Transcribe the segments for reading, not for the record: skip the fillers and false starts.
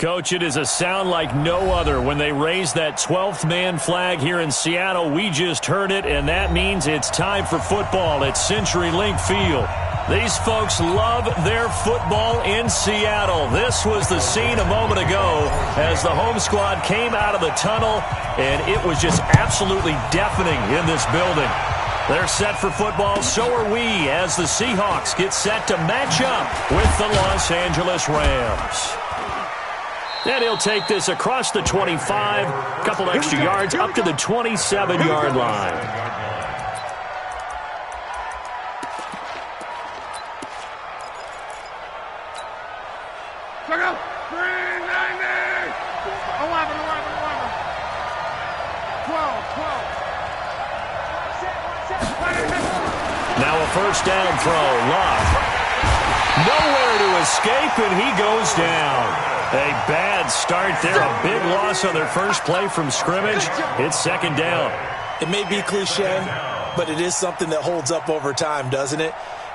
Coach, it is a sound like no other when they raise that 12th man flag here in Seattle. We just heard it, and that means it's time for football at CenturyLink Field. These folks love their football in Seattle. This was the scene a moment ago as the home squad came out of the tunnel, and it was just absolutely deafening in this building. They're set for football, so are we, as the Seahawks get set to match up with the Los Angeles Rams. And he'll take this across the 25, a couple extra yards up to the 27-yard line. Look out! 390! 11. 12. Now a first down throw. Love. Nowhere to escape, and he goes down. A bad start there. A big loss on their first play from scrimmage. It's second down. It may be cliche, but it is something that holds up over time, doesn't it?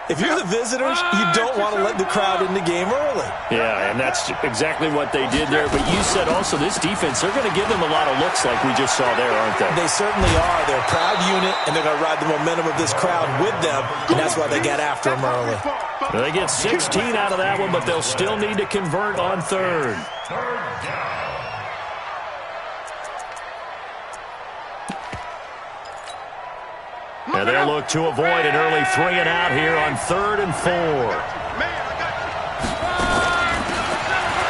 If you're the visitors, you don't want to let the crowd in the game early. Yeah, and that's exactly what they did there. But you said also this defense, they're going to give them a lot of looks like we just saw there, aren't they? They certainly are. They're a proud unit, and they're going to ride the momentum of this crowd with them, and that's why they got after them early. They get 16 out of that one, but they'll still need to convert on third. And they'll look to avoid an early 3-and-out here on 3rd and 4.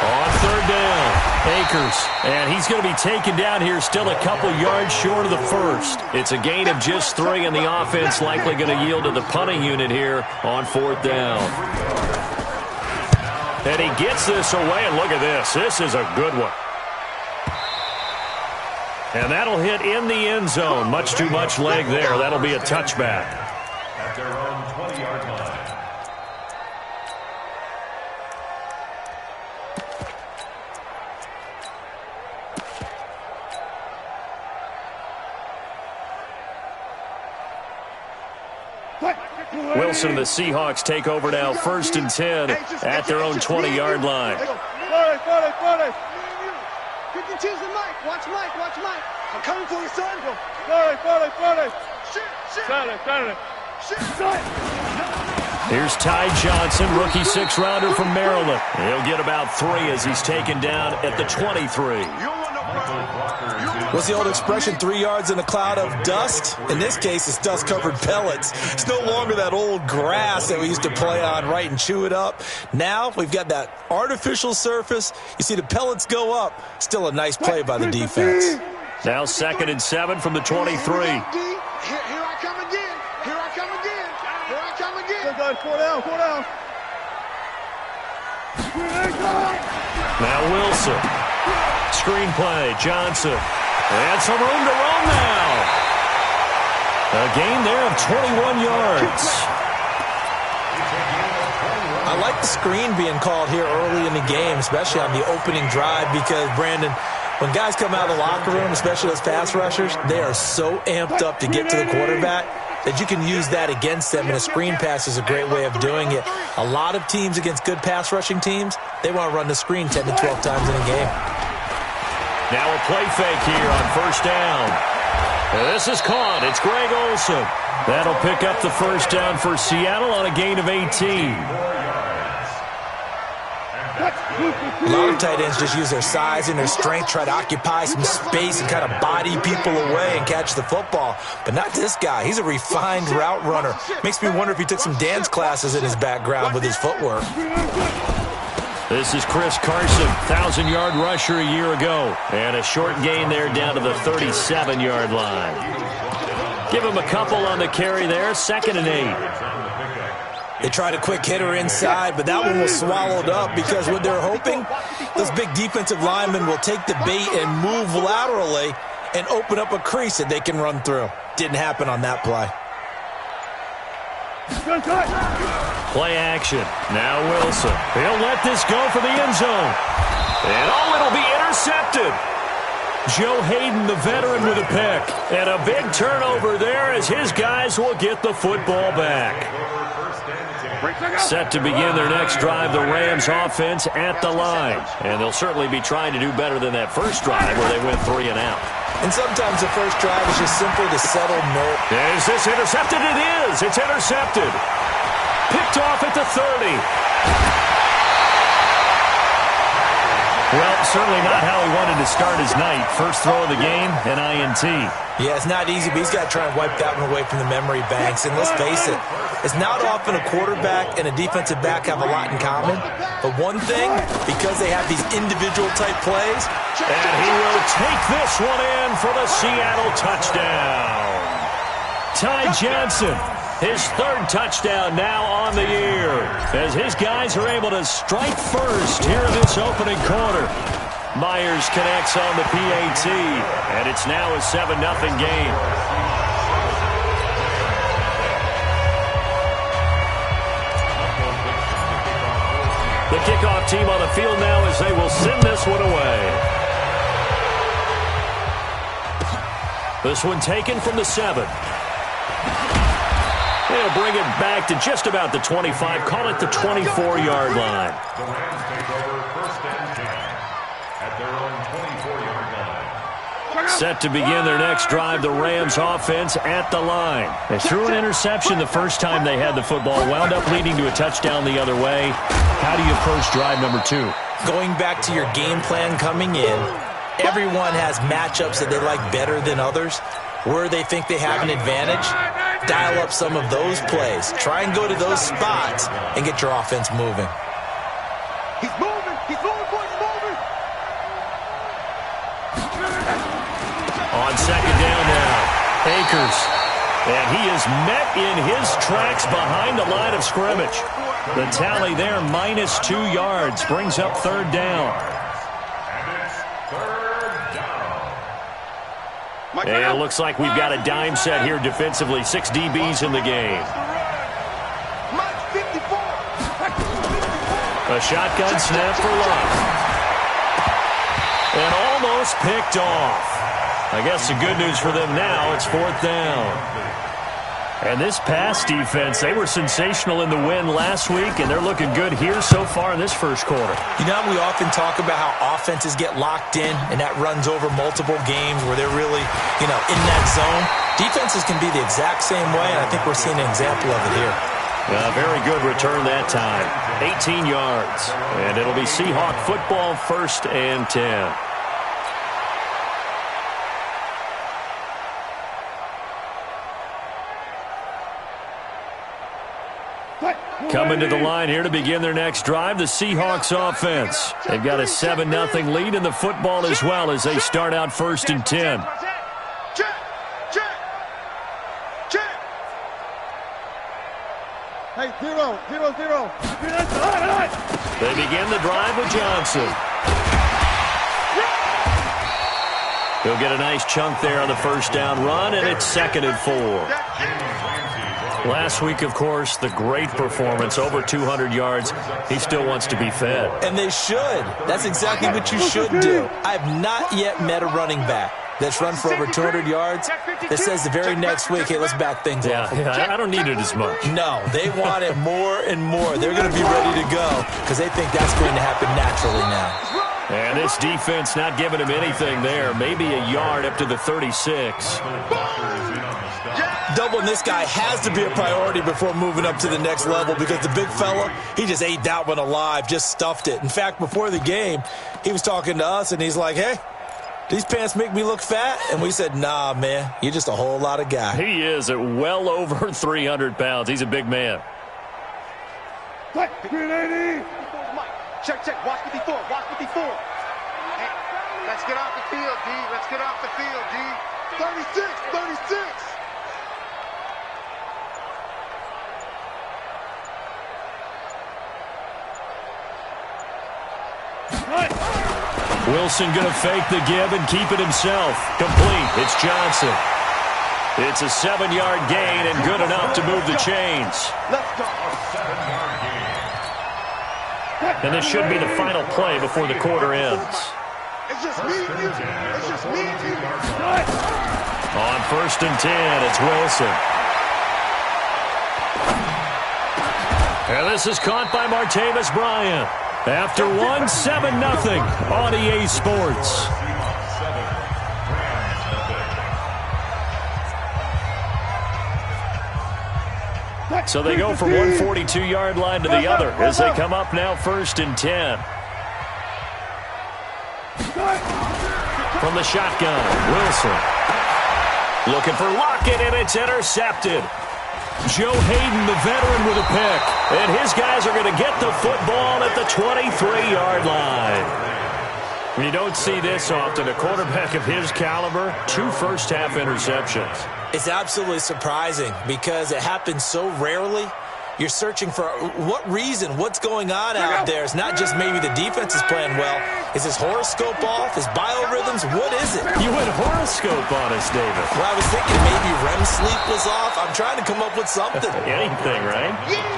On third down, Akers. And he's going to be taken down here still a couple yards short of the first. It's a gain of just 3, and the offense likely going to yield to the punting unit here on 4th down. And he gets this away, and look at this. This is a good one. And that'll hit in the end zone. Much too much leg there. That'll be a touchback. At their own 20-yard line. Wilson and the Seahawks take over now, 1st and 10 at their own 20-yard line. Watch Mike. I'm coming for you, son. Here's Ty Johnson, rookie 6th-rounder from Maryland. He'll get about 3 as he's taken down at the 23. What's the old expression, 3 yards in a cloud of dust? In this case, it's dust-covered pellets. It's no longer that old grass that we used to play on, right, and chew it up. Now we've got that artificial surface. You see the pellets go up. Still a nice play by the defense. Now 2nd and 7 from the 23. Here I come again. 4 down. Now Wilson. Screenplay, Johnson. And some room to run now. A gain there of 21 yards. I like the screen being called here early in the game, especially on the opening drive, because, Brandon, when guys come out of the locker room, especially those pass rushers, they are so amped up to get to the quarterback that you can use that against them, and a screen pass is a great way of doing it. A lot of teams against good pass rushing teams, they want to run the screen 10 to 12 times in a game. Now a play fake here on 1st down. This is caught. It's Greg Olsen. That'll pick up the 1st down for Seattle on a gain of 18. A lot of tight ends just use their size and their strength, try to occupy some space and kind of body people away and catch the football. But not this guy. He's a refined route runner. Makes me wonder if he took some dance classes in his background with his footwork. This is Chris Carson, 1,000-yard rusher a year ago. And a short gain there down to the 37-yard line. Give him a couple on the carry there, 2nd and 8. They tried a quick hitter inside, but that one was swallowed up because what they're hoping, those big defensive linemen will take the bait and move laterally and open up a crease that they can run through. Didn't happen on that play. Play action. Now Wilson. He'll let this go for the end zone. And it'll be intercepted. Joe Hayden, the veteran, with a pick. And a big turnover there as his guys will get the football back. Set to begin their next drive, the Rams offense at the line. And they'll certainly be trying to do better than that first drive where they went 3 and out. And sometimes the first drive is just simply to settle nerve. Is this intercepted? It is. It's intercepted. Picked off at the 30. Well, certainly not how he wanted to start his night. First throw of the game, an INT. Yeah, it's not easy, but he's got to try and wipe that one away from the memory banks. And let's face it, it's not often a quarterback and a defensive back have a lot in common. But one thing, because they have these individual type plays. And he will take this one in for the Seattle touchdown. Ty Johnson, his third touchdown now on the year, as his guys are able to strike first here in this opening quarter. Myers connects on the PAT, and it's now a 7-0 game. The kickoff team on the field now as they will send this one away. This one taken from the 7. They'll bring it back to just about the 25. Call it the 24-yard line. The Rams take over first and 10 at their own 24-yard line. Set to begin their next drive, the Rams offense at the line. They threw an interception the first time they had the football, wound up leading to a touchdown the other way. How do you approach drive number 2? Going back to your game plan coming in, everyone has matchups that they like better than others. Where they think they have an advantage, dial up some of those plays. Try and go to those spots and get your offense moving. He's moving. He's moving, boys, moving. On second down now, Akers. And he is met in his tracks behind the line of scrimmage. The tally there, -2 yards, brings up third down. And it looks like we've got a dime set here defensively. 6 DBs in the game. A shotgun snap for Love. And almost picked off. I guess the good news for them now, it's 4th down. And this pass defense, they were sensational in the win last week, and they're looking good here so far in this first quarter. You know, we often talk about how offenses get locked in, and that runs over multiple games where they're really, in that zone. Defenses can be the exact same way, and I think we're seeing an example of it here. Very good return that time. 18 yards. And it'll be Seahawk football, 1st and 10. Coming to the line here to begin their next drive, the Seahawks offense. They've got a 7-0 lead in the football as well as they start out 1st and 10. Hey, 0-0-0. They begin the drive with Johnson. He'll get a nice chunk there on the first down run, and it's 2nd and 4. Last week, of course, the great performance, over 200 yards. He still wants to be fed. And they should. That's exactly what you should do. I have not yet met a running back that's run for over 200 yards that says the very next week, hey, let's back things up. Yeah, I don't need it as much. No, they want it more and more. They're going to be ready to go because they think that's going to happen naturally now. And this defense not giving him anything there. Maybe a yard up to the 36. Doubling this guy has to be a priority before moving up to the next level because the big fella, he just ate that one alive, just stuffed it. In fact, before the game, he was talking to us, and he's like, hey, these pants make me look fat? And we said, nah, man, you're just a whole lot of guy. He is at well over 300 pounds. He's a big man. Check. Watch 54. Hey, let's get off the field, D. Let's get off the field, D. 36. Wilson going to fake the give and keep it himself. Complete. It's Johnson. It's a 7-yard gain and good enough to move the chains. Let's go. And this should be the final play before the quarter ends. It's just me and you. On 1st and 10, it's Wilson. And this is caught by Martavis Bryant. After 7-0 on EA Sports. So they go from one 42-yard line to the other as they come up now 1st and 10. From the shotgun, Wilson. Looking for Lockett, and it's intercepted. Joe Hayden, the veteran, with a pick. And his guys are going to get the football at the 23-yard line. You don't see this often. A quarterback of his caliber, 2 first-half interceptions. It's absolutely surprising because it happens so rarely. You're searching for what reason, what's going on out there. It's not just maybe the defense is playing well. Is his horoscope off? His biorhythms? What is it? You went horoscope on us, David. Well, I was thinking maybe REM sleep was off. I'm trying to come up with something. Anything, right?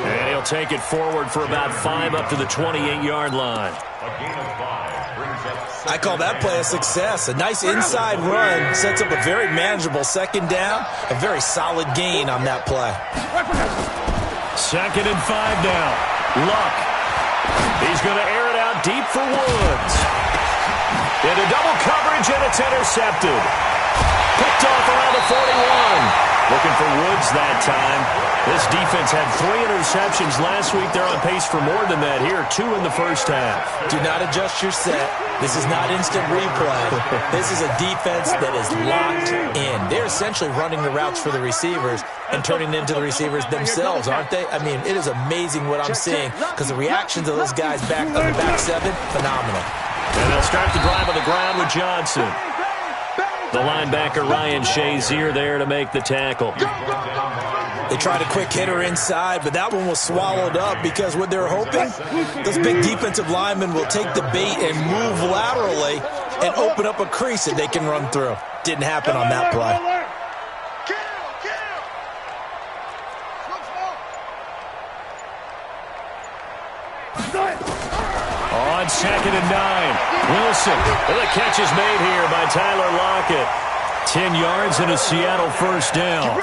And he'll take it forward for about 5 up to the 28-yard line. A gain of 5 brings up I call that play a success. A nice inside run sets up a very manageable 2nd down. A very solid gain on that play. 2nd and 5 now. Luck. He's going to air it out deep for Woods. Into double coverage, and it's intercepted. Picked off around the 41. Looking for Woods that time. This defense had 3 interceptions last week. They're on pace for more than that here. 2 in the first half. Do not adjust your set. This is not instant replay. This is a defense that is locked in. They're essentially running the routes for the receivers and turning them into the receivers themselves, aren't they? I mean, it is amazing what I'm seeing because the reactions of those guys back on the back 7, phenomenal. And they'll start the drive on the ground with Johnson. The linebacker, Ryan Shazier, there to make the tackle. They tried a quick hitter inside, but that one was swallowed up because what they're hoping, those big defensive linemen will take the bait and move laterally and open up a crease that they can run through. Didn't happen on that play. On 2nd and 9. Wilson. And the catch is made here by Tyler Lockett. 10 yards and a Seattle first down.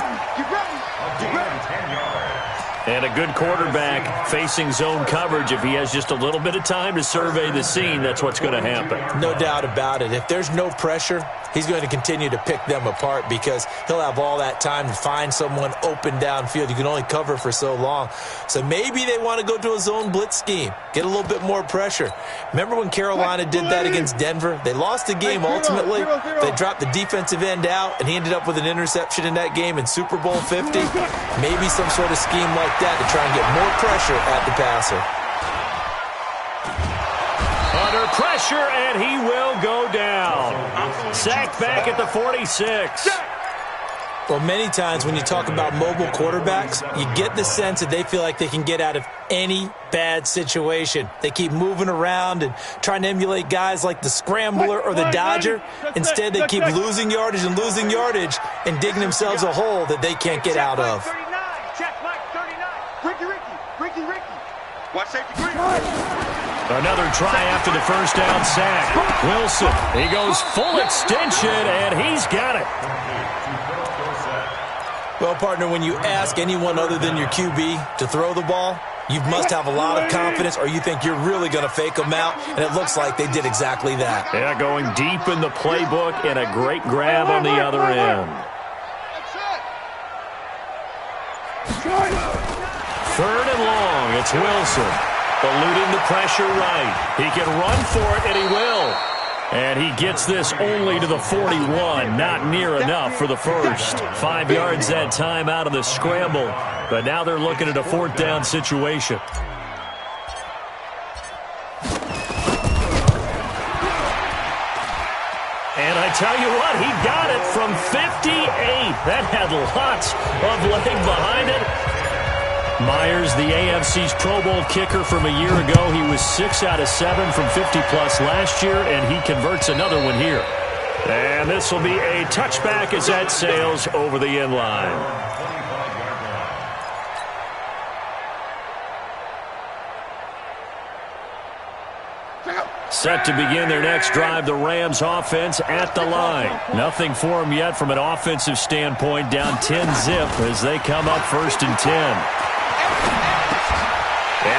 And a good quarterback facing zone coverage. If he has just a little bit of time to survey the scene, that's what's going to happen. No doubt about it. If there's no pressure, he's going to continue to pick them apart because he'll have all that time to find someone open downfield. You can only cover for so long. So maybe they want to go to a zone blitz scheme, get a little bit more pressure. Remember when Carolina did that against Denver? They lost the game ultimately. They dropped the defensive end out, and he ended up with an interception in that game in Super Bowl 50. Maybe some sort of scheme like that to try and get more pressure at the passer. Under pressure, and he will go down. Sacked back at the 46. Well, many times when you talk about mobile quarterbacks, you get the sense that they feel like they can get out of any bad situation. They keep moving around and trying to emulate guys like the Scrambler or the Dodger. Instead, they keep losing yardage and digging themselves a hole that they can't get out of. Another try after the first down sack. Wilson, he goes full extension, and he's got it. Well, partner, when you ask anyone other than your QB to throw the ball, you must have a lot of confidence or you think you're really going to fake them out, and it looks like they did exactly that. Yeah, going deep in the playbook and a great grab on the other end. 3rd and long, it's Wilson. Eluding the pressure right. He can run for it, and he will. And he gets this only to the 41. Not near enough for the first. 5 yards that time out of the scramble. But now they're looking at a 4th down situation. And I tell you what, he got it from 58. That had lots of leg behind it. Myers, the AFC's Pro Bowl kicker from a year ago. He was 6 out of 7 from 50-plus last year, and he converts another one here. And this will be a touchback as that sails over the end line. Set to begin their next drive, the Rams offense at the line. Nothing for them yet from an offensive standpoint, down 10-zip as they come up 1st and 10.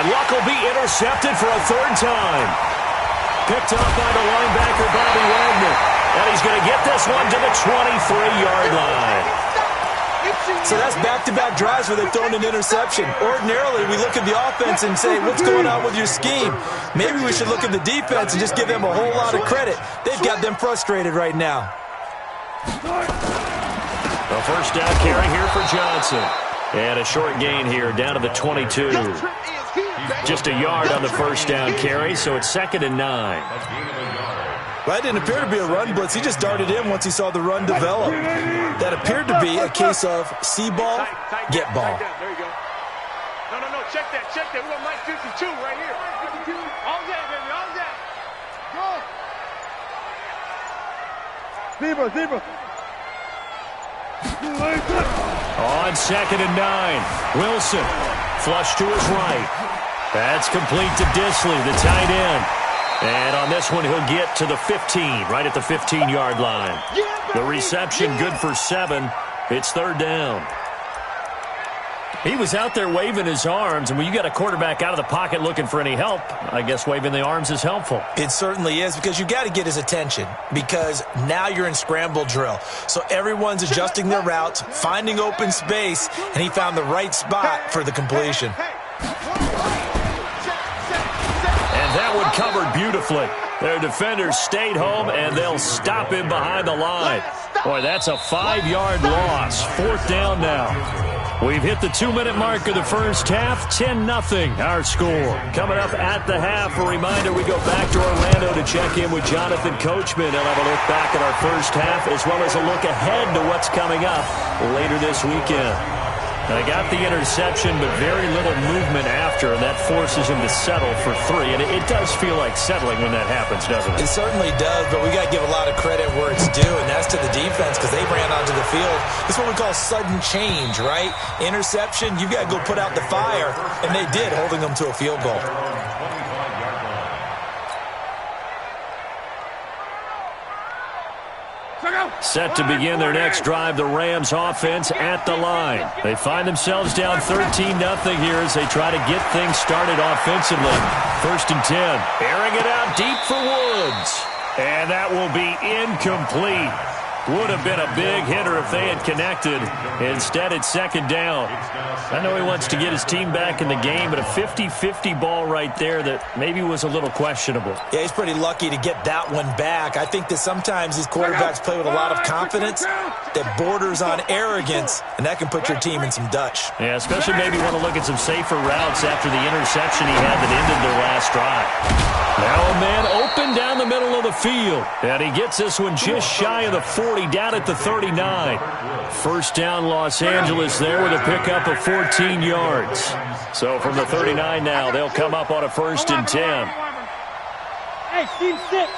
Luck will be intercepted for a third time. Picked up by the linebacker, Bobby Wagner. And he's going to get this one to the 23-yard line. So that's back-to-back drives where they've thrown an interception. Ordinarily, we look at the offense and say, what's going on with your scheme? Maybe we should look at the defense and just give them a whole lot of credit. They've got them frustrated right now. A first down carry here for Johnson. And a short gain here down to the 22. Just a yard on the first down carry, so it's 2nd and 9. That didn't appear to be a run blitz. He just darted in once he saw the run develop. That appeared to be a case of see ball, get ball. There you go. No, check that. We got Mike 52 right here. All that, baby, all that. Go. Zebra. On 2nd and 9, Wilson flush to his right. That's complete to Disley, the tight end. And on this one, he'll get to the 15, right at the 15-yard line. The reception good for 7. It's 3rd down. He was out there waving his arms, and when you got a quarterback out of the pocket looking for any help, I guess waving the arms is helpful. It certainly is, because you got to get his attention, because now you're in scramble drill. So everyone's adjusting their routes, finding open space, and he found the right spot for the completion. And that one covered beautifully. Their defenders stayed home, and they'll stop him behind the line. Boy, that's a 5-yard loss. 4th down now. We've hit the 2-minute mark of the first half. 10-0 our score. Coming up at the half, a reminder we go back to Orlando to check in with Jonathan Coachman. He'll have a look back at our first half as well as a look ahead to what's coming up later this weekend. They got the interception, but very little movement after, and that forces him to settle for 3. And it does feel like settling when that happens, doesn't it? It certainly does, but we got to give a lot of credit where it's due, and that's to the defense, because they ran onto the field. This is what we call sudden change, right? Interception, you got to go put out the fire, and they did, holding them to a field goal. Set to begin their next drive, the Rams offense at the line. They find themselves down 13-0 here as they try to get things started offensively. 1st and 10. Airing it out deep for Woods. And that will be incomplete. Would have been a big hitter if they had connected. Instead, it's 2nd down. I know he wants to get his team back in the game, but a 50-50 ball right there that maybe was a little questionable. Yeah, he's pretty lucky to get that one back. I think that sometimes these quarterbacks play with a lot of confidence that borders on arrogance, and that can put your team in some Dutch. Yeah, especially maybe want to look at some safer routes after the interception he had that ended their last drive. Now a man open down the middle of the field, and he gets this one just shy of the 40, down at the 39. 1st down Los Angeles there with a pickup of 14 yards. So from the 39 now, they'll come up on a 1st and 10. Hey, Steve 6.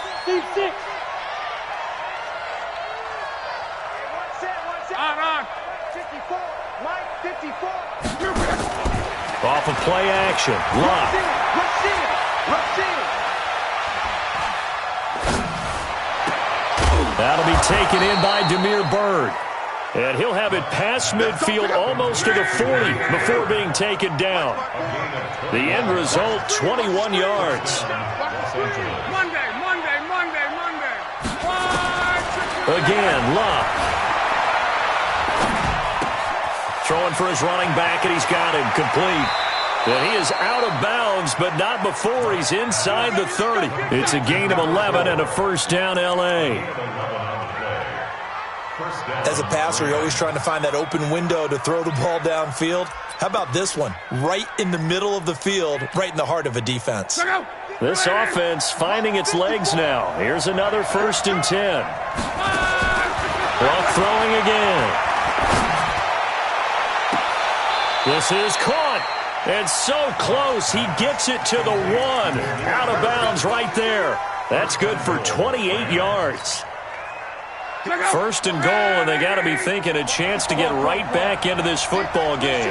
On. 54, Mike 54. Off of play action, Rush. That'll be taken in by Demir Byrd. And he'll have it past midfield almost to the 40 before being taken down. The end result, 21 yards. Monday. Again, Luck. Throwing for his running back, and he's got him complete. And he is out of bounds, but not before he's inside the 30. It's a gain of 11 and a 1st down L.A. As a passer, you're always trying to find that open window to throw the ball downfield. How about this one? Right in the middle of the field, right in the heart of a defense. This offense finding its legs now. Here's another 1st and 10. Luck throwing again. This is caught. And so close, he gets it to the 1. Out of bounds right there. That's good for 28 yards. 1st and goal, and they got to be thinking a chance to get right back into this football game.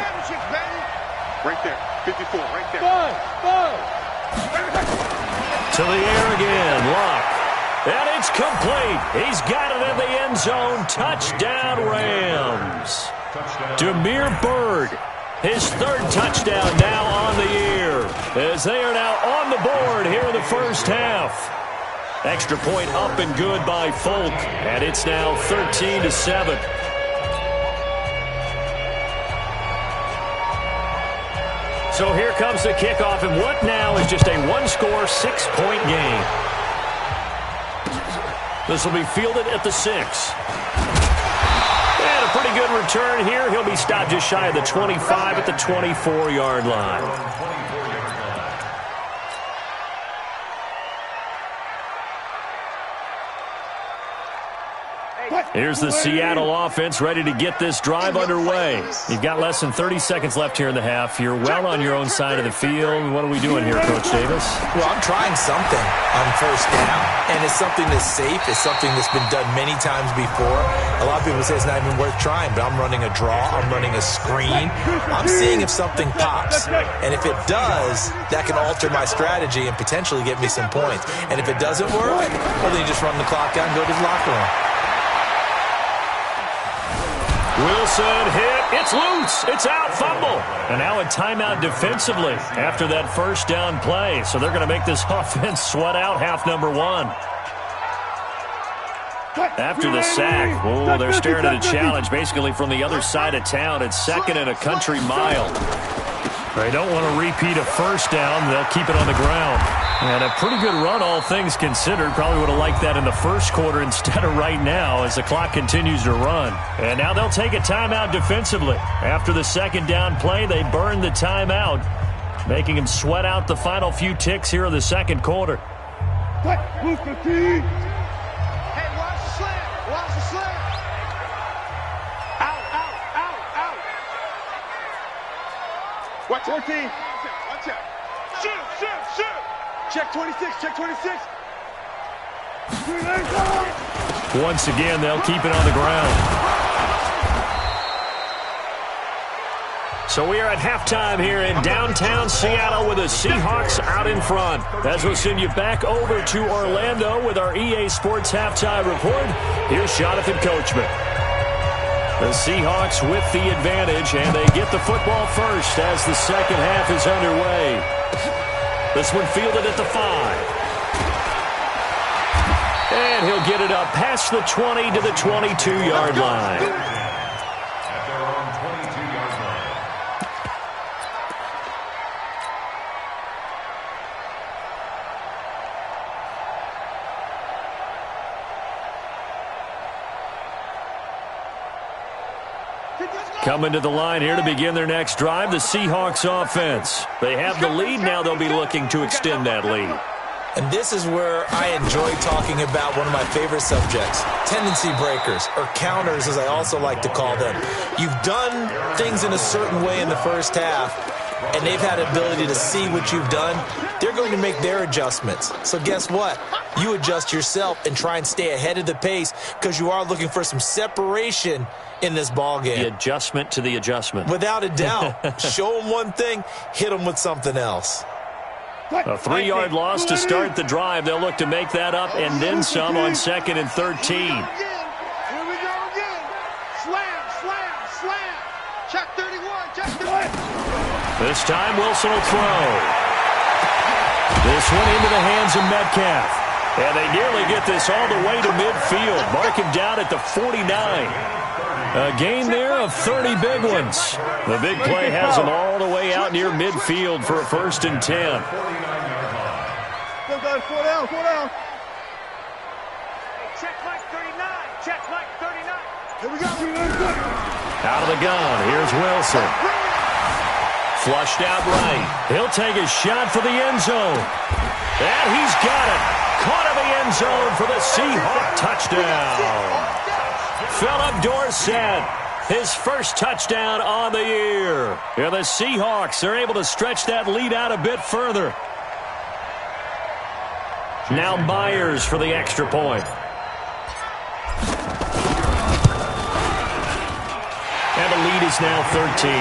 Right there, 54, right there. To the air again, Luck. And it's complete. He's got it in the end zone. Touchdown, Rams. Demir Byrd. His third touchdown now on the year, as they are now on the board here in the first half. Extra point up and good by Folk, and it's now 13-7. So here comes the kickoff, and what now is just a one-score, 6-point game. This will be fielded at the 6. And a pretty good return here. He'll be stopped just shy of the 25 at the 24-yard line. Here's the Seattle offense ready to get this drive underway. You've got less than 30 seconds left here in the half. You're well on your own side of the field. What are we doing here, Coach Davis? Well, I'm trying something on first down, and it's something that's safe. It's something that's been done many times before. A lot of people say it's not even worth trying, but I'm running a draw. I'm running a screen. I'm seeing if something pops, and if it does, that can alter my strategy and potentially get me some points. And if it doesn't work, well, then you just run the clock out and go to the locker room. Wilson hit. It's loose. It's out. Fumble. And now a timeout defensively after that first down play. So they're going to make this offense sweat out half number one. After the sack, oh, they're staring at a challenge basically from the other side of town. It's second and a country mile. They don't want to repeat a first down. They'll keep it on the ground. And a pretty good run, all things considered. Probably would have liked that in the first quarter instead of right now as the clock continues to run. And now they'll take a timeout defensively. After the second down play, they burn the timeout, making him sweat out the final few ticks here in the second quarter. Hey, watch the slant. Watch the slant. Out. Watch 14. Watch out. Shoot. Check 26. Once again, they'll keep it on the ground. So we are at halftime here in downtown Seattle with the Seahawks out in front. As we'll send you back over to Orlando with our EA Sports Halftime Report, here's Jonathan Coachman. The Seahawks with the advantage, and they get the football first as the second half is underway. This one fielded at the 5. And he'll get it up past the 20 to the 22-yard line. At their own 22-yard line. Coming to the line here to begin their next drive, the Seahawks offense. They have the lead. Now they'll be looking to extend that lead. And this is where I enjoy talking about one of my favorite subjects, tendency breakers, or counters as I also like to call them. You've done things in a certain way in the first half, and they've had ability to see what you've done. They're going to make their adjustments. So guess what? You adjust yourself and try and stay ahead of the pace because you are looking for some separation in this ball game. The adjustment to the adjustment. Without a doubt. Show them one thing, hit them with something else. A 3-yard loss to start the drive. They'll look to make that up and then some on 2nd and 13. Here we go again. Slam. Check 31. This time Wilson will throw. This one into the hands of Metcalf. And they nearly get this all the way to midfield. Mark him down at the 49. A gain there of 30 big ones. The big play has them all the way out near midfield for a 1st and 10. Four down. Check Mike 39. Here we go. Out of the gun, here's Wilson. Flushed out right. He'll take a shot for the end zone. And he's got it. Caught in the end zone for the Seahawk touchdown. Philip Dorsett, his first touchdown on the year. And the Seahawks are able to stretch that lead out a bit further. Now Myers for the extra point. And the lead is now 13.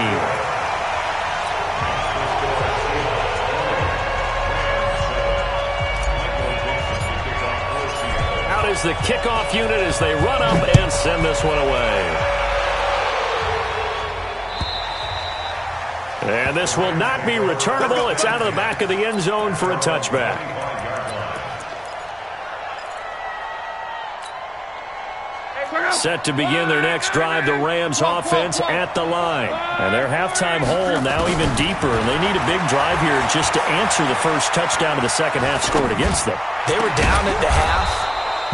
Out is the kickoff unit as they run up and send this one away. And this will not be returnable. It's out of the back of the end zone for a touchback. Set to begin their next drive, the Rams offense at the line. And their halftime hole now even deeper, and they need a big drive here just to answer the first touchdown of the second half scored against them. They were down at the half.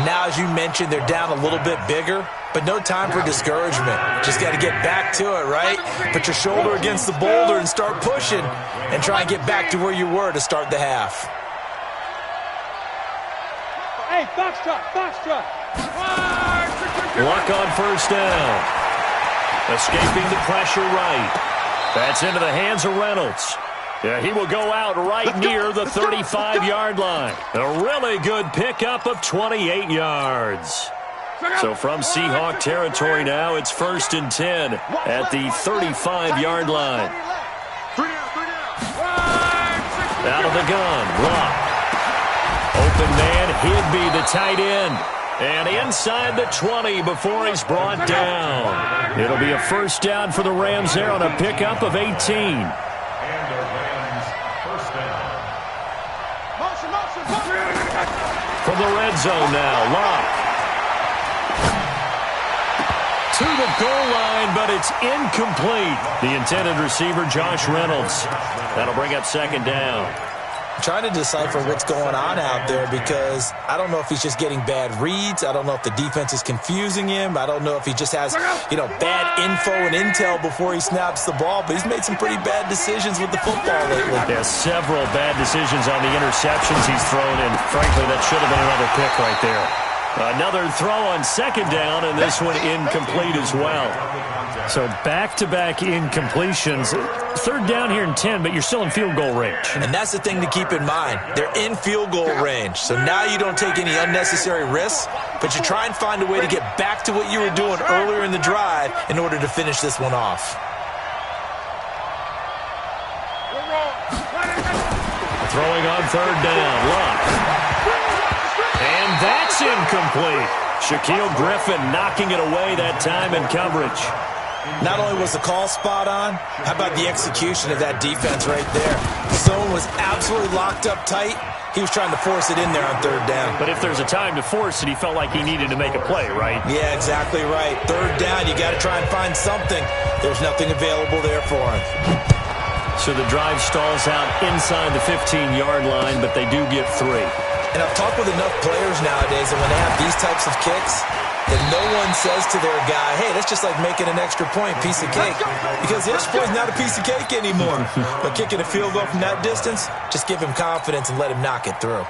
Now, as you mentioned, they're down a little bit bigger, but no time for discouragement. Just got to get back to it, right? Put your shoulder against the boulder and start pushing and try and get back to where you were to start the half. Hey, foxtrot. Luck on first down. Escaping the pressure right. That's into the hands of Reynolds. Yeah, he will go out right near the 35-yard line. A really good pickup of 28 yards. So from Seahawk territory now, it's 1st and 10 at the 35-yard line. Out of the gun, Luck. Open man, Higby, the tight end. And inside the 20 before he's brought down. It'll be a first down for the Rams there on a pickup of 18. And the Rams first down. From the red zone now, Luck. To the goal line, but it's incomplete. The intended receiver, Josh Reynolds. That'll bring up second down. Trying to decipher what's going on out there because I don't know if he's just getting bad reads. I don't know if the defense is confusing him. I don't know if he just has, bad info and intel before he snaps the ball. But he's made some pretty bad decisions with the football lately. Yeah, several bad decisions on the interceptions he's thrown, and frankly, that should have been another pick right there. Another throw on second down, and this one incomplete as well. So back-to-back incompletions. Third down here in 10, but you're still in field goal range. And that's the thing to keep in mind. They're in field goal range. So now you don't take any unnecessary risks, but you try and find a way to get back to what you were doing earlier in the drive in order to finish this one off. Throwing on third down, Luck. And that's incomplete. Shaquille Griffin knocking it away that time in coverage. Not only was the call spot on, how about the execution of that defense right there? The zone was absolutely locked up tight. He was trying to force it in there on third down. But if there's a time to force it, he felt like he needed to make a play, right? Yeah, exactly right. Third down, you got to try and find something. There's nothing available there for him. So the drive stalls out inside the 15-yard line, but they do get 3. And I've talked with enough players nowadays that when they have these types of kicks, that no one says to their guy, hey, that's just like making an extra point, piece of cake. Because the extra point is not a piece of cake anymore. But kicking a field goal from that distance, just give him confidence and let him knock it through.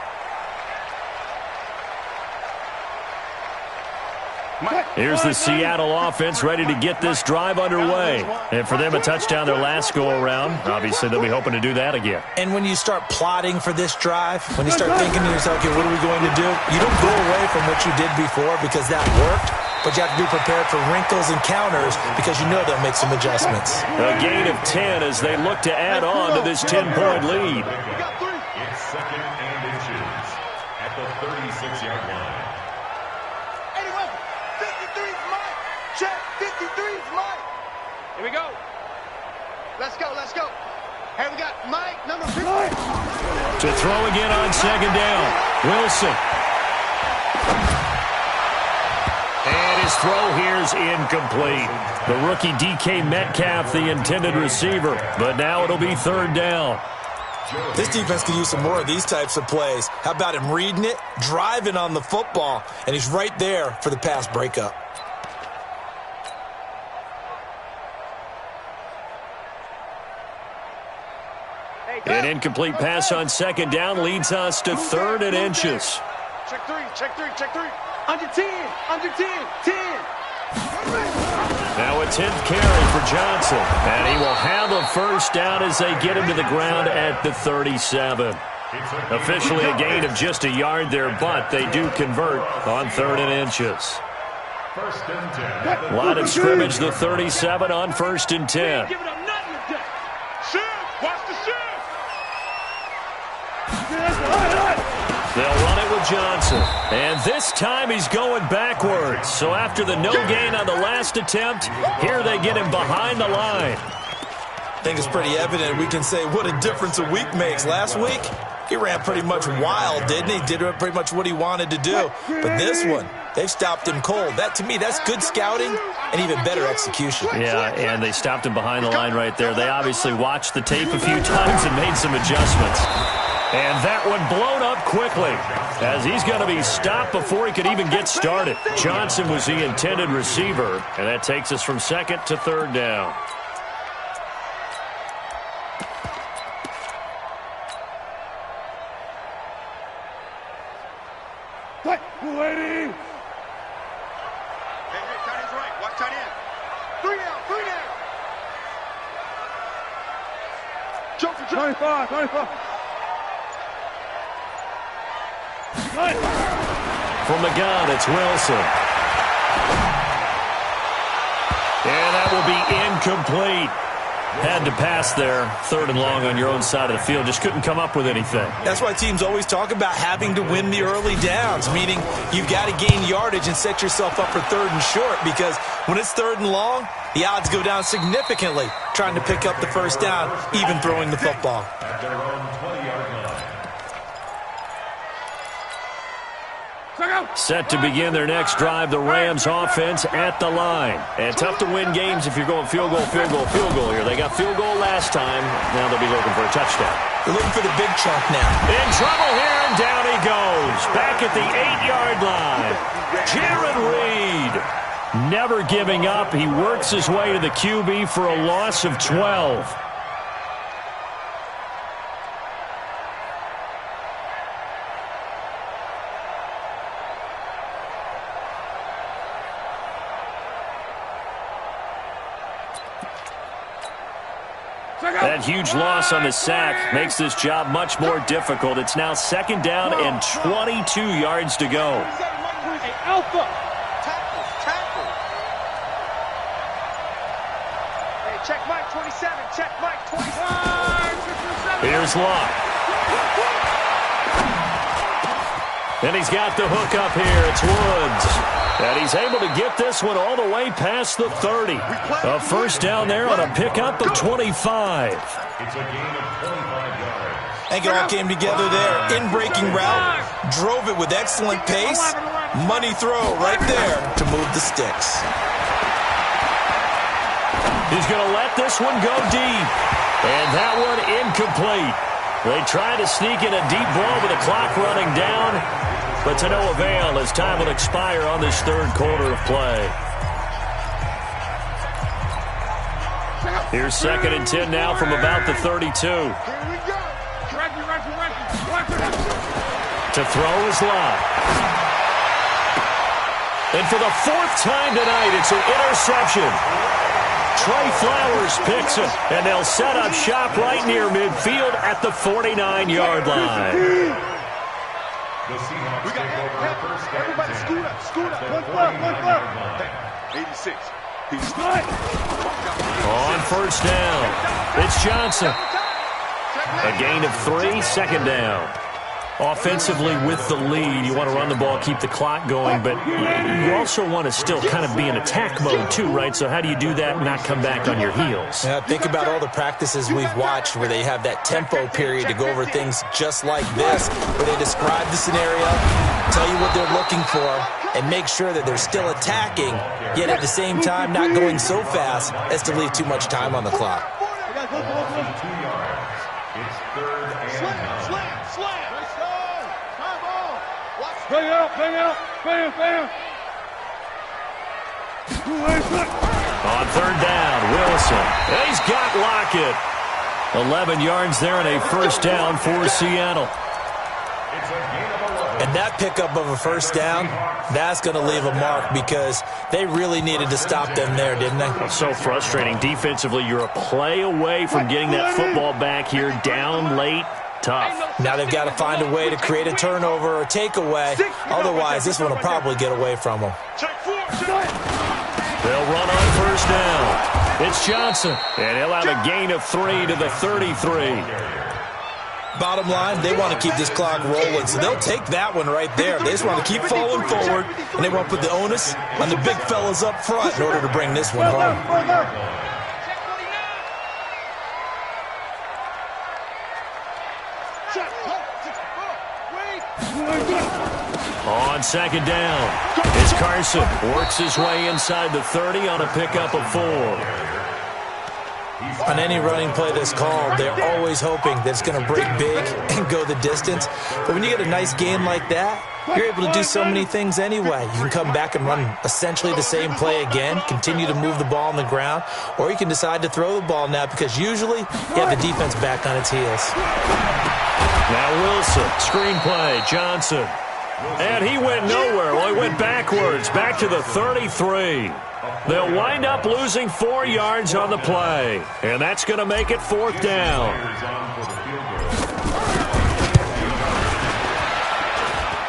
Here's the Seattle offense ready to get this drive underway. And for them, a touchdown their last go-around. Obviously, they'll be hoping to do that again. And when you start plotting for this drive, when you start thinking to yourself, okay, what are we going to do? You don't go away from what you did before because that worked, but you have to be prepared for wrinkles and counters because you know they'll make some adjustments. A gain of 10 as they look to add on to this 10-point lead. It's second and inches at the 36-yard line. Check, 53's Mike. Here we go. Let's go. Hey, we got Mike, number 3. To throw again on second down. Wilson. And his throw here is incomplete. The rookie DK Metcalf, the intended receiver. But now it'll be third down. This defense could use some more of these types of plays. How about him reading it, driving on the football, and he's right there for the pass breakup. An incomplete pass on second down leads us to 3rd and inches. Check three. Under 10. 10. Now a 10th carry for Johnson. And he will have a first down as they get him to the ground at the 37. Officially a gain of just a yard there, but they do convert on 3rd and inches. First and 10. Line of scrimmage, the 37 on 1st and 10. Give it up nothing today. Watch the shift. They'll run it with Johnson. And this time he's going backwards. So after the no gain on the last attempt, here they get him behind the line. think it's pretty evident. We can say what a difference a week makes. Last week, he ran pretty much wild, didn't he? Did pretty much what he wanted to do. But this one, they've stopped him cold. That, to me, that's good scouting and even better execution. Yeah, and they stopped him behind the line right there. They obviously watched the tape a few times and made some adjustments. And that one blown up quickly as he's going to be stopped before he could even get started. Johnson was the intended receiver, and that takes us from second to third down. Hey, tight end's right. Watch tight end. 3 down, 3 down. Jump for 25, 25. From the gun, it's Wilson. And that will be incomplete. Had to pass there, 3rd and long on your own side of the field. Just couldn't come up with anything. That's why teams always talk about having to win the early downs, meaning you've got to gain yardage and set yourself up for 3rd and short, because when it's 3rd and long, the odds go down significantly trying to pick up the first down, even throwing the football. At their own 20-yard line. Set to begin their next drive, the Rams offense at the line. And tough to win games if you're going field goal, field goal, field goal here. They got field goal last time. Now they'll be looking for a touchdown. They're looking for the big chunk now. In trouble here, and down he goes. Back at the 8-yard line. Jared Reed never giving up. He works his way to the QB for a loss of 12. That huge loss on the sack makes this job much more difficult. It's now 2nd down and 22 yards to go. Alpha. Tackle. Hey, check Mike 27. Check Mike 27. Here's Locke. And he's got the hook up here. It's Woods. And he's able to get this one all the way past the 30. A first down there on a pickup of 25. It's a gain of 25 yards. I think it all came together there. In-breaking route, drove it with excellent pace. Money throw right there to move the sticks. He's going to let this one go deep. And that one incomplete. They try to sneak in a deep ball with the clock running down, but to no avail as time will expire on this 3rd quarter of play. Here's 2nd and 10 now from about the 32. Here we go. To throw is Locke. And for the 4th time tonight, it's an interception. Trey Flowers picks it, and they'll set up shop right near midfield at the 49-yard line. The Seahawks take over help. first down. Everybody scoot up. 1 left. 86. He's good. On first down, it's Johnson. A gain of 3, 2nd down. Offensively with the lead, you want to run the ball, keep the clock going, but you also want to still kind of be in attack mode too, right? So how do you do that and not come back on your heels? Yeah, think about all the practices we've watched where they have that tempo period to go over things just like this, where they describe the scenario, tell you what they're looking for, and make sure that they're still attacking, yet at the same time not going so fast as to leave too much time on the clock. 2 yards. It's 3rd and 9. Slam. Time ball. Bring out. Bam. On 3rd down, Wilson. He's got Lockett. 11 yards there and a first down for Seattle. It's a gain of 11. And that pickup of a first down, that's going to leave a mark because they really needed to stop them there, didn't they? It's so frustrating. Defensively, you're a play away from getting that football back here, down late. Tough. Now they've got to find a way to create a turnover or takeaway. Otherwise, this one will probably get away from them. They'll run on first down. It's Johnson, and he'll have a gain of 3 to the 33. Bottom line, they want to keep this clock rolling, so they'll take that one right there. They just want to keep falling forward, and they want to put the onus on the big fellas up front in order to bring this one home. On second down, it's Carson. Works his way inside the 30 on a pickup of 4. On any running play that's called, they're always hoping that it's going to break big and go the distance. But when you get a nice game like that, you're able to do so many things anyway. You can come back and run essentially the same play again, continue to move the ball on the ground, or you can decide to throw the ball now because usually you have the defense back on its heels. Now Wilson, screen play, Johnson. And he went nowhere. Well, he went backwards, back to the 33. They'll wind up losing 4 yards on the play, and that's going to make it 4th down.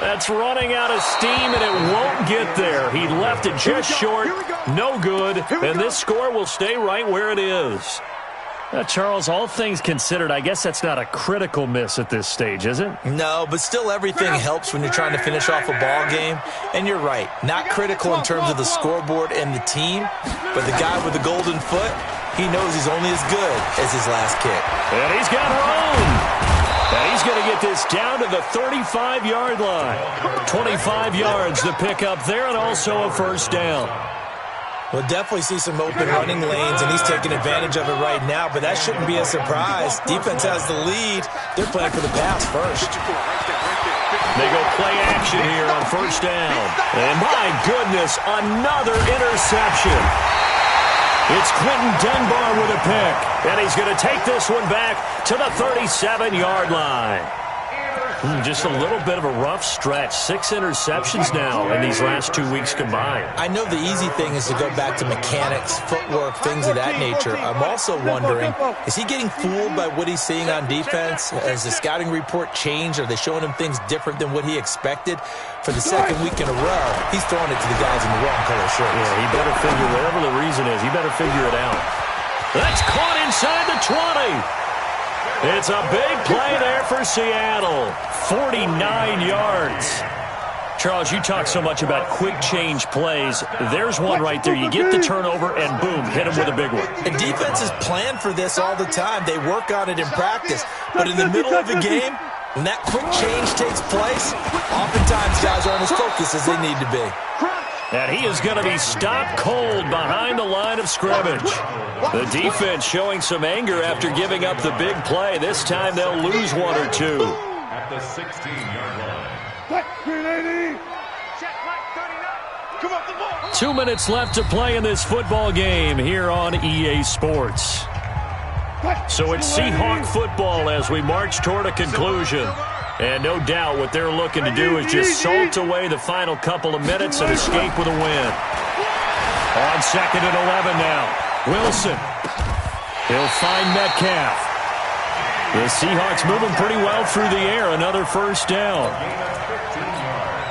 That's running out of steam, and it won't get there. He left it just short, no good, and this score will stay right where it is. Charles, all things considered, I guess that's not a critical miss at this stage, is it? No, but still everything helps when you're trying to finish off a ball game. And you're right, not critical in terms of the scoreboard and the team, but the guy with the golden foot, he knows he's only as good as his last kick. And he's got room. And he's going to get this down to the 35-yard line. 25 yards to pick up there, and also a 1st down. We'll definitely see some open running lanes, and he's taking advantage of it right now, but that shouldn't be a surprise. Defense has the lead. They're playing for the pass first. They go play action here on 1st down. And my goodness, another interception. It's Quentin Dunbar with a pick, and he's going to take this one back to the 37-yard line. Just a little bit of a rough stretch. 6 interceptions now in these last 2 weeks combined. I know the easy thing is to go back to mechanics, footwork, things of that nature. I'm also wondering, is he getting fooled by what he's seeing on defense? Has the scouting report changed? Are they showing him things different than what he expected? For the 2nd week in a row, he's throwing it to the guys in the wrong color shirts. Yeah, he better figure, whatever the reason is, he better figure it out. That's caught inside the 20. It's a big play there for Seattle. 49 yards. Charles, you talk so much about quick change plays. There's one right there. You get the turnover, and boom, hit him with a big one. And defenses plan for this all the time. They work on it in practice. But in the middle of the game, when that quick change takes place, oftentimes guys aren't as focused as they need to be. And he is going to be stopped cold behind the line of scrimmage. The defense showing some anger after giving up the big play. This time they'll lose 1 or 2. At the 16-yard line. 2 minutes left to play in this football game here on EA Sports. So it's Seahawk football as we march toward a conclusion. And no doubt what they're looking to do is just salt away the final couple of minutes and escape with a win. On 2nd and 11 now. Wilson. He'll find Metcalf. The Seahawks moving pretty well through the air. Another 1st down.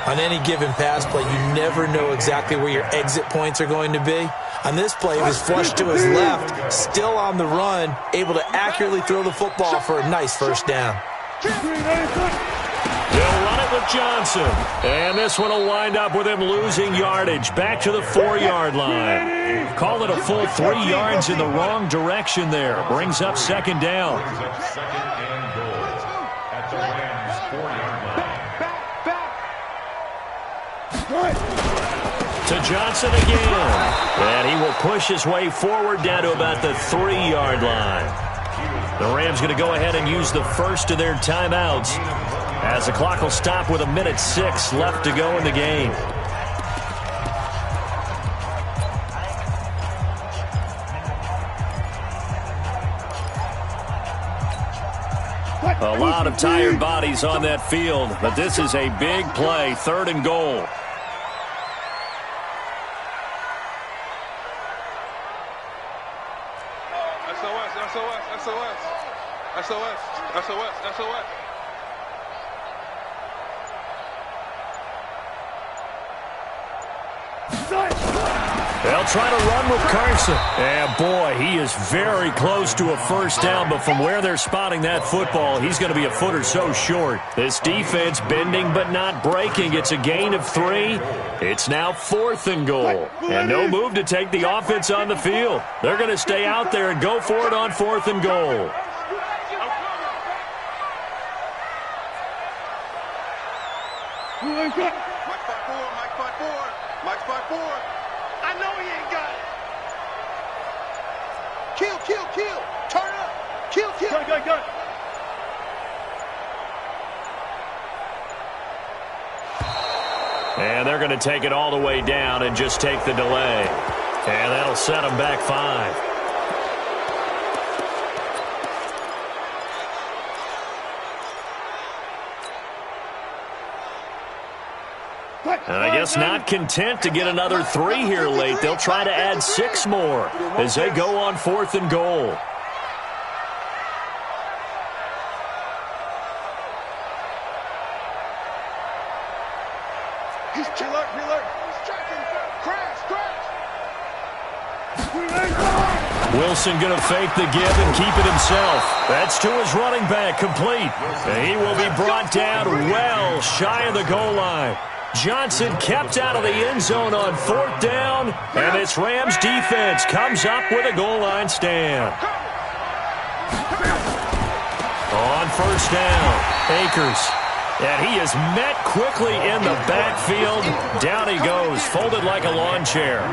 On any given pass play, you never know exactly where your exit points are going to be. On this play, he was flushed to his left, still on the run, able to accurately throw the football for a nice 1st down. They'll run it with Johnson. And this one will wind up with him losing yardage back to the 4-yard line. Call it a full 3 yards in the wrong direction there. Brings up 2nd down. Second and goal at the Rams' 4-yard line. To Johnson again. And he will push his way forward down to about the 3-yard line. The Rams going to go ahead and use the first of their timeouts as the clock will stop with 1:06 left to go in the game. A lot of tired bodies on that field, but this is a big play, 3rd and goal. SOS. They'll try to run with Carson. And boy, he is very close to a 1st down, but from where they're spotting that football, he's going to be a foot or so short. This defense bending but not breaking. It's a gain of 3. It's now 4th and goal. And no move to take the offense on the field. They're going to stay out there and go for it on 4th and goal. ain't got it. Mike spot forward, Mike spot forward. Mike spot forward. I know he ain't got it. Kill, kill, kill. Turn up. Kill, kill. Got it. And they're going to take it all the way down and just take the delay. And that'll set them back 5. And I guess not content to get another 3 here late. They'll try to add 6 more as they go on 4th and goal. He's alert, alert. He's tracking. Crash. Wilson going to fake the give and keep it himself. That's to his running back, complete. And he will be brought down well shy of the goal line. Johnson kept out of the end zone on 4th down, and this Rams defense comes up with a goal line stand. On 1st down, Akers. And he is met quickly in the backfield. Down he goes, folded like a lawn chair.